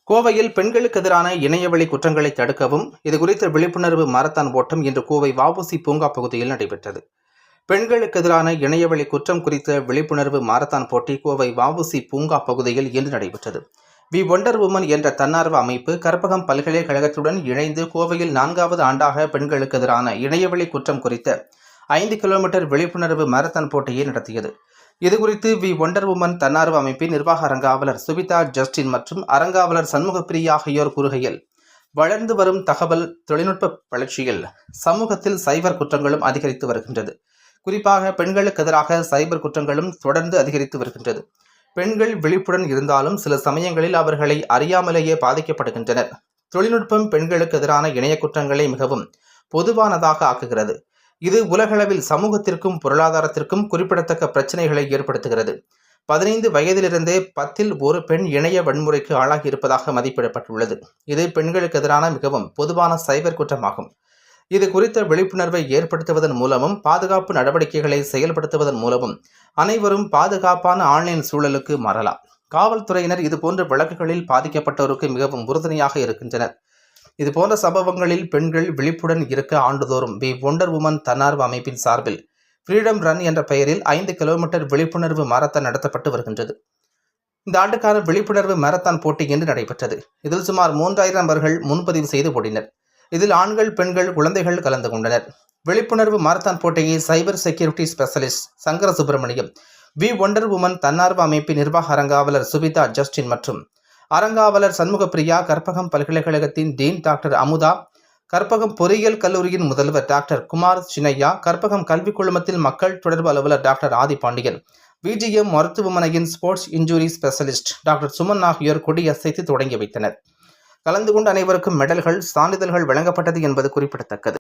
கோவையில் பெண்களுக்கு எதிரான இணையவழி குற்றங்களை தடுக்கவும் இதுகுறித்த விழிப்புணர்வு மாரத்தான் ஓட்டம் இன்று கோவை வஉசி பூங்கா பகுதியில் நடைபெற்றது. பெண்களுக்கு எதிரான இணையவழி குற்றம் குறித்த விழிப்புணர்வு மாரத்தான் போட்டி கோவை வஉசி பூங்கா பகுதியில் இன்று நடைபெற்றது. வி ஒண்டர் உமன் என்ற தன்னார்வ அமைப்பு கற்பகம் பல்கலைக்கழகத்துடன் இணைந்து கோவையில் 4வது ஆண்டாக பெண்களுக்கு எதிரான இணையவழி குற்றம் குறித்த 5 கிலோமீட்டர் விழிப்புணர்வு மாரத்தான் போட்டியை நடத்தியது. இதுகுறித்து வி ஒண்டர் உமன் தன்னார்வ அமைப்பின் நிர்வாக அரங்காவலர் சுபிதா ஜஸ்டின் மற்றும் அரங்காவலர் சண்முகப்பிரியா ஆகியோர் கூறுகையில், வளர்ந்து வரும் தகவல் தொழில்நுட்ப வளர்ச்சியில் சமூகத்தில் சைபர் குற்றங்களும் அதிகரித்து வருகின்றது. குறிப்பாக பெண்களுக்கு எதிராக சைபர் குற்றங்களும் தொடர்ந்து அதிகரித்து வருகின்றது. பெண்கள் விழிப்புடன் இருந்தாலும் சில சமயங்களில் அவர்களை அறியாமலேயே பாதிக்கப்படுகின்றனர். தொழில்நுட்பம் பெண்களுக்கு எதிரான இணைய குற்றங்களை மிகவும் பொதுவானதாக ஆக்குகிறது. இது உலகளவில் சமூகத்திற்கும் பொருளாதாரத்திற்கும் குறிப்பிடத்தக்க பிரச்சனைகளை ஏற்படுத்துகிறது. 15 வயதிலிருந்தே 10ல் ஒரு பெண் இணைய வன்முறைக்கு ஆளாகி இருப்பதாக மதிப்பிடப்பட்டுள்ளது. இது பெண்களுக்கு எதிரான மிகவும் பொதுவான சைபர் குற்றமாகும். இது குறித்த விழிப்புணர்வை ஏற்படுத்துவதன் மூலமும் பாதுகாப்பு நடவடிக்கைகளை செயல்படுத்துவதன் மூலமும் அனைவரும் பாதுகாப்பான ஆன்லைன் சூழலுக்கு மாறலாம். காவல்துறையினர் இதுபோன்ற வழக்குகளில் பாதிக்கப்பட்டோருக்கு மிகவும் உறுதுணையாக இருக்கின்றனர். இதுபோன்ற சம்பவங்களில் பெண்கள் விழிப்புடன் இருக்க ஆண்டுதோறும் வி ஒண்டர் உமன் தன்னார்வ அமைப்பின் சார்பில் ஃப்ரீடம் ரன் என்ற பெயரில் 5 கிலோமீட்டர் விழிப்புணர்வு மாரத்தான் நடத்தப்பட்டு வருகின்றது. இந்த ஆண்டுக்கான விழிப்புணர்வு மாரத்தான் போட்டி இன்று நடைபெற்றது. இதில் சுமார் 3000 நபர்கள் முன்பதிவு செய்து ஓடினர். இதில் ஆண்கள், பெண்கள், குழந்தைகள் கலந்து கொண்டனர். விழிப்புணர்வு மாரத்தான் போட்டியை cyber security specialist Sankara Subramaniam, we wonder women தன்னார்வ அமைப்பின் நிர்வாக அரங்காவலர் சுபிதா ஜஸ்டின் மற்றும் அரங்காவலர் சண்முகப்பிரியா, கற்பகம் பல்கலைக்கழகத்தின் டீன் டாக்டர் அமுதா, கற்பகம் பொறியியல் கல்லூரியின் முதல்வர் டாக்டர் குமார் சின்னையா, கற்பகம் கல்விக் குழுமத்தில் மக்கள் தொடர்பு அலுவலர் டாக்டர் ஆதி பாண்டியன், விஜிஎம் மருத்துவமனையின் sports injury specialist doctor Suman ஆகியோர் கொடியசைத்து தொடங்கி வைத்தனர். கலந்து கொண்ட அனைவருக்கும் மெடல்கள், சான்றிதழ்கள் வழங்கப்பட்டது என்பது குறிப்பிடத்தக்கது.